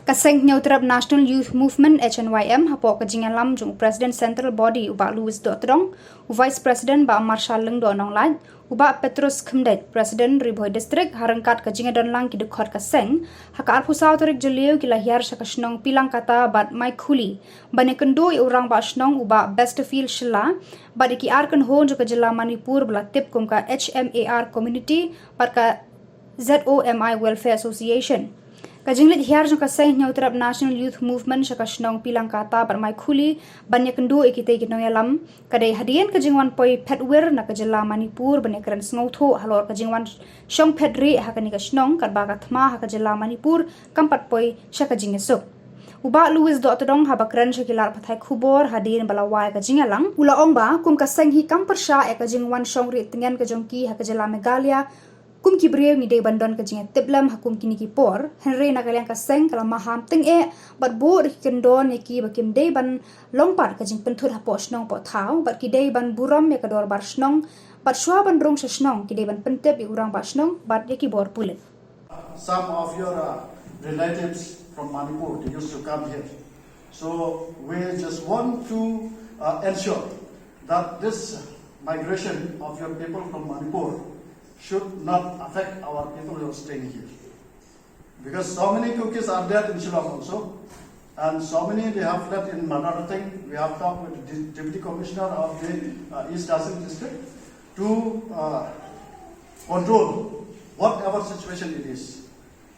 Kaseng Neutrap National Youth Movement HNYM hapok kajingalam jung President Central Body uba Louis Dotdong, Vice President ba Marshal Leng Donong Laj, uba Petrus Khmdet, President Riboy District harangkat kajingadon lang kidukot kaseng, haka arpusaw tarik jeliu kilahiyar sa kasnong pilang kata bat Mike Khuli, banekendo urang ba asnong uba Bestfield Shilla, bat ikiarkan hon jo kajela Manipur bala tip kum ka HMAR Community bat ka ZOMI Welfare Association. Kajinglit hiar jong kaseng Neutrap National Youth Movement sa kasnong pilang kata bar Mike Khuli banyak kendo ikite ginong yalam kadai hadian kajingwan poi petwir na kajela Manipur banekran sngoutho halor kajingwan syong pedri hakani kasnong kadbaga thma hakajela Manipur kampat poi sa kajingesok uba Louis Dotdong habakran shakilar pathai khubor hadin balawai kajingalang ulaong ba kum kaseng hi kampersha kajingwan syong ri tengen kajongki hakajela Megalia kum kibriyo ni day bandon kajinga tiblam hakum kini ki por Henry nakaliang kaseng kala maham ting bat bo kendon ki bakim day ban longpar kajing pentur hapo snong po thau bat ki day ban buram ya kador bar snong bat shwa ban rong snong ki day ban pentep urang bar snong bat ki bor pulit. Some of your relatives from Manipur, they used to come here. So we just want to ensure that this migration of your people from Manipur should not affect our people who are staying here. Because so many cookies are there in Shillong also, and so many they have fled in Manarating. We have talked with the Deputy Commissioner of the East Assam District to control whatever situation it is.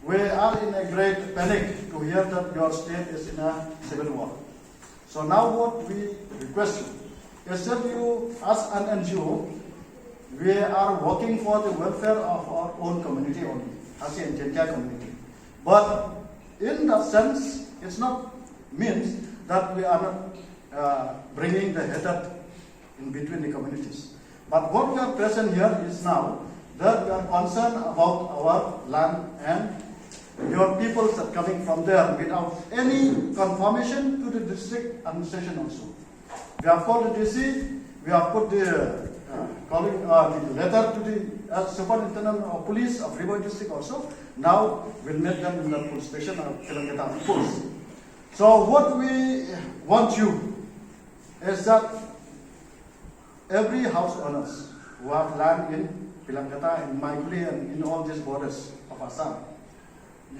We are in a great panic to hear that your state is in a civil war. So now what we request you is that you, as an NGO, we are working for the welfare of our own community only, as the India community. But in that sense, it's not means that we are not bringing the hatred in between the communities. But what we are present here is now that we are concerned about our land and your people are coming from there without any confirmation to the district administration also. We have called the DC, we have put the calling the letter to the Superintendent of Police of Riboy District also. Now we'll meet them in the police station of Telangana Police. So what we want you is that every house owners who have land in Pilangata, in Maikuli, and in all these borders of Assam,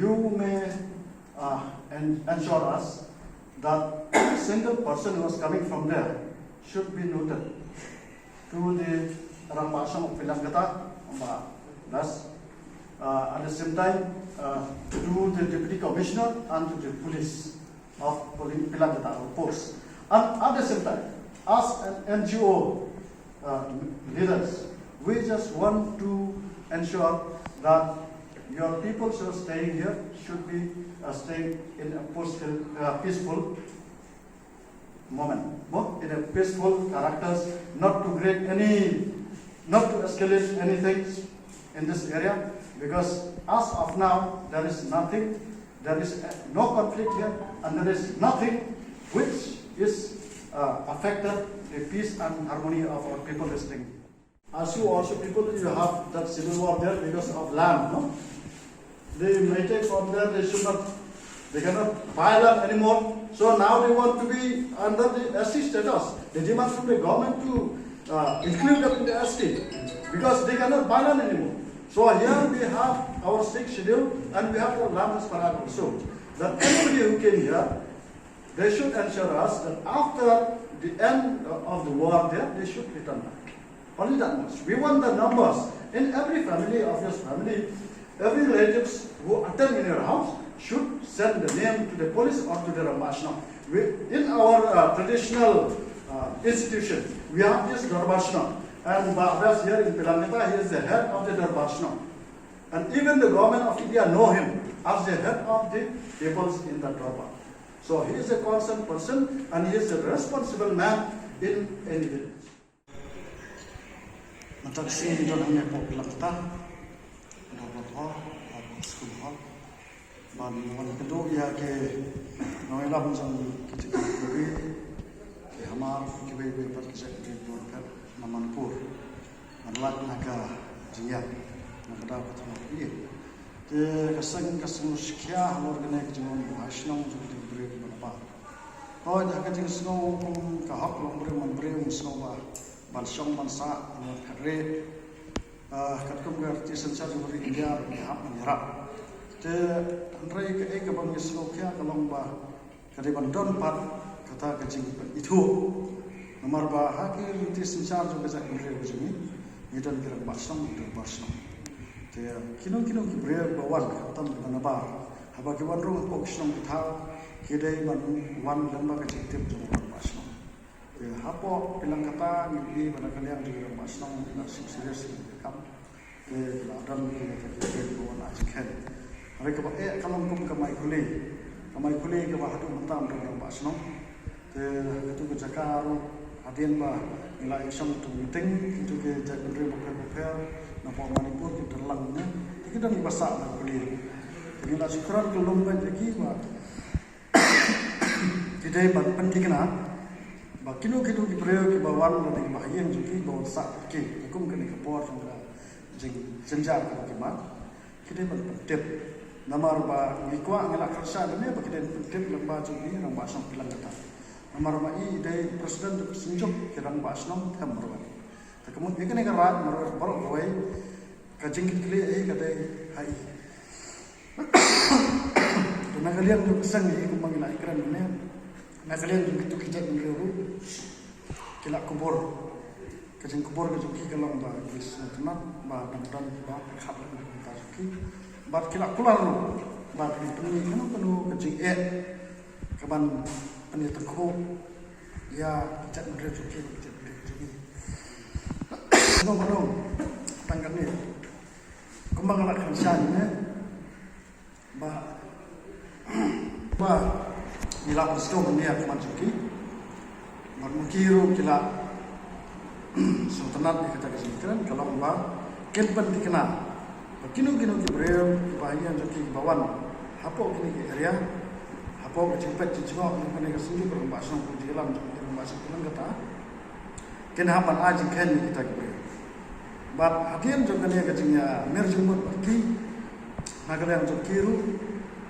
you may ensure us that every single person who is coming from there should be noted to the Rambasham of Pilangata, thus at the same time to the Deputy Commissioner and to the police of Pilangata or post. And at the same time, as an NGO leaders, we just want to ensure that your people who are staying here should be staying in a peaceful moment, in a peaceful characters, not to create not to escalate anything in this area, because as of now there is nothing, there is no conflict here, and there is nothing which is affected the peace and harmony of our people listening. As you also people, you have that civil war there because of land, no? They may take from there, they cannot buy land anymore. So now they want to be under the ST status. They demand from the government to include them in the ST because they cannot buy land anymore. So here we have our strict schedule and we have the land as per also. That anybody who came here, they should ensure us that after the end of the war there, they should return back. Only that much. We want the numbers. In every family of your family, every relatives who attend in your house should send the name to the police or to the Rambashna. In our traditional institution, we have this Darbashna. And Babas here in Pilangata, he is the head of the Darbashna. And even the government of India know him as the head of the peoples in the Darbar. So he is a concerned person and he is a responsible man in any village. Mataksi ito lang niya po Pilangata. School hall. Man kedua ya ke noela bangsan kita beri ke hamar ke beri per kerja ke Manipur Manipur manlat naga jiat naga dapat mengerti te kasang sekia organe kejungan bahasnong juga diberi berapa. Kau dah kejeng snow kum kahap lombri memberi snow balsong mansa kare katkum garti sensa juga India berhak menyerap. Te andrai ke bang snow kia kalong kariban don pat kata kejeng itu. Nomor hakir itu sensa juga jadi memberi begini. Itu kira balsong itu balsong. Kino kibriya bawan tam dengan apa? Haba kiwan rong pokshong kita kidai man wan lamba kecil jumlah masno. Hapo bilang kata ni pada kalian juga masno nak serius kam. Ladan kita bawan ajikan. Mereka kalau kum kamai kuli ke bahatu mentam dengan masno. Itu kejakaru hadian bah nilai isam tu meeting itu ke jadi bukan Nampak Manipur kita terlangnya, kita dah masak nak kulit. Jadi nak syukuran kelom kan jadi kita penting kena. Kino di beriau ke bawah dan bahagian juga bawa sak ke hukum kena kepor juga jenjang kemat. Kita penting. Nama rupa ngikwa ngelak kerja ini bagi kita penting lembah juga orang bahasa bilang kata. Nama rupa ini dari presiden senjuk kirang bahasa nom tempat. Kemudian ini kerat mereka baru kawai kajingkit kali kadai hai. Dan kalian tu pesan ni kumpang nak ikran ni. Kalian tu kita kijat mengeru kila kubur kajing kubur kejuki kalau bis tenat dan berkat kita juki. Bat kila kular bat ini penuh kajing kaban penuh terku ya kijat mengeru juki. Belum tanggal ni kembang anak kerja ni bila bersekolah benda kemanjuki bermukiru kila sultanat dikata kesimpulan kalau kelpan dikenal kino kibrel bahagian joki bawan hapo kini ke area hapo kecipet cicingok yang kena kesunjuk berumbasang pujilam berumbasang pulang kata kena hapan aji ken kita kibrel. But hadian juga ni kecingnya merjumut bagi nagalan jokiru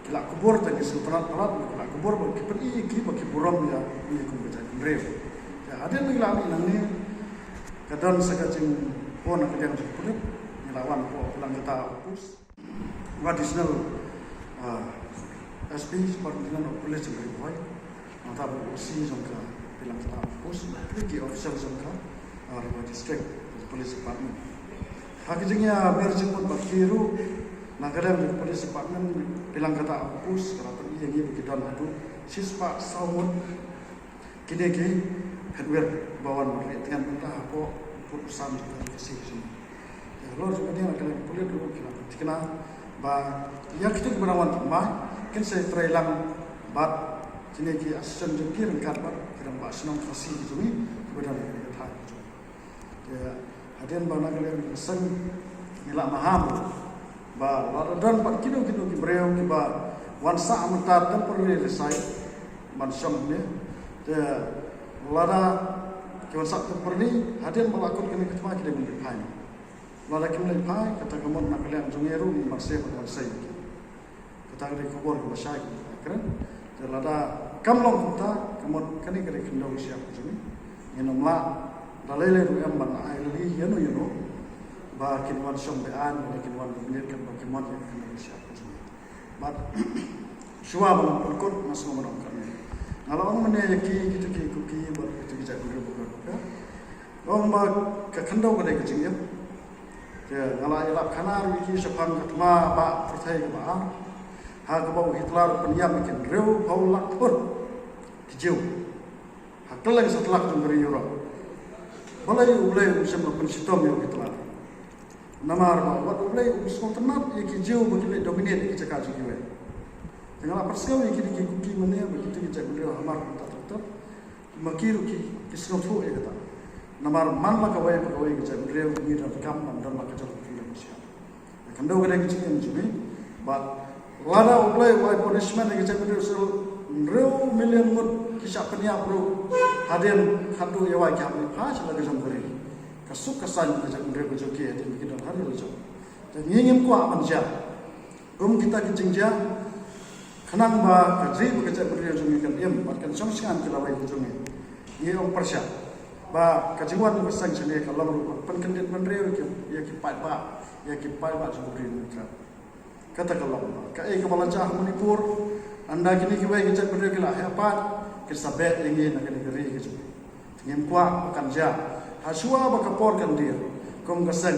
kila kubur tadi sultanat pelat kila kubur bagi pergi bagi buram ya ini kumbaca kibrel. Ya hadian mengalami nang ni kadang sekacing pon kejang jeput melawan pulang kita pus additional SP seperti dengan polis beri boy mata berusi jangka bilang kita pus pergi official jangka Riau district police department hakikatnya berjemput bakiru nagara police department bilang kata pus kalau pergi yang ini begitu adu sispa sawun kini headwear bawan dengan entah apa putusan juga kasih sini. Kalau sebenarnya kalau boleh dulu kita kena yang kita kebenaran tambah kan saya terailang bat sini ki asisten joki rengkat bat kira bahasnong kasih sini kebenaran kita tahu. Ya hadian bana kalian pesan nilak maham dan bat kino ki beriau ki wansa amutat dan perlu selesai mansam ni ya lada kiwan sak perni hadian melakon kini ketema kita mendipai lada kini mendipai kata kamu nak kalian jungeru ni masih bermasai kata dari kubur ke masai keren dan lada kamlong kita kamu kini kini kendau siap sini yenomla dalai ru yang ban aili yeno ba kinwan sombean kinwan menit kan bagaimana yang kendau siap sini bat suwa ban perkut masuk merongkan kalau orang mana yaki kita kuki buat kita bisa guru buka. Orang mak kekandau pada kecingnya. Ya, kalau elak kanar wiki sepan ketma pak percaya ke mak. Hak bau Hitler penyam bikin rew paulak pun dijauh. Hak lagi setelah memberi euro. Ulai usam pensitom yang Hitler. Nama arba, buat ulai usam tenat yaki jauh bagi dominate kita kaji kita. Tengah persekau yang kini kuki mana begitu kita beliau hamar tetap makiru ki kisah tu ya kata. Namar man kawai kita beliau ni dah kam dan maka jauh kita Malaysia. Kandau kena kecil yang cumi, but lada ulai wai punishment kita beliau rew million mud kisah peniap bro hadian hadu ya wai kami pas lagi jambari. Kasuk kesan kita beliau kejoki ada begitu hari lejau. Dan ingin kuat manja. kita kijingja kenang ba kadri bekerja berdiri jungi kan bahkan somsian kelawai jungi ye om persya ba kajiwan ko sang sene kalau penkendit berdiri ya kipat ba jubri mitra kata kalau ka kepala jah Manipur anda kini kiwai kerja berdiri kila apa kisabe ingin nak negeri gitu ngem kwa kanja hasua ba kapor kan dia kom kasan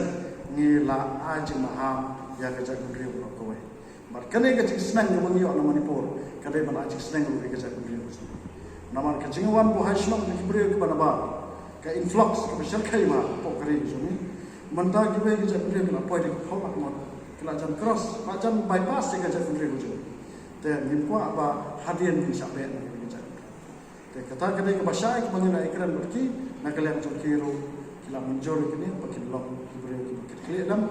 ni la aj maha ya kerja berdiri ko Kene ka senang ke bangi na Manipur, kade mana ajik senang ke kerja berdiri itu. Namun kejingan bu hasilnya diberi kepada ba, ke influx ke besar kaya pokeri itu ni. Mentah kita kerja berdiri kena poin di kau nak kelajan cross, macam bypass kerja berdiri itu. Dan nimpa ba hadian di sampai nak kerja. Dan kata kene ke bahasa ke bangi na ikran berki, nak kalian cakap kila menjol kini pakai log berdiri kita dalam.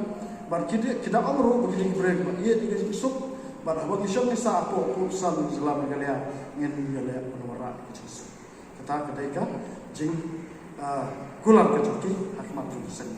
Bar kita amru begini brand ia tiga besok bar abang isong sa apo san Islam galia ngin galia penwara kecil kata kedaika jing kular kecuki hakmat sen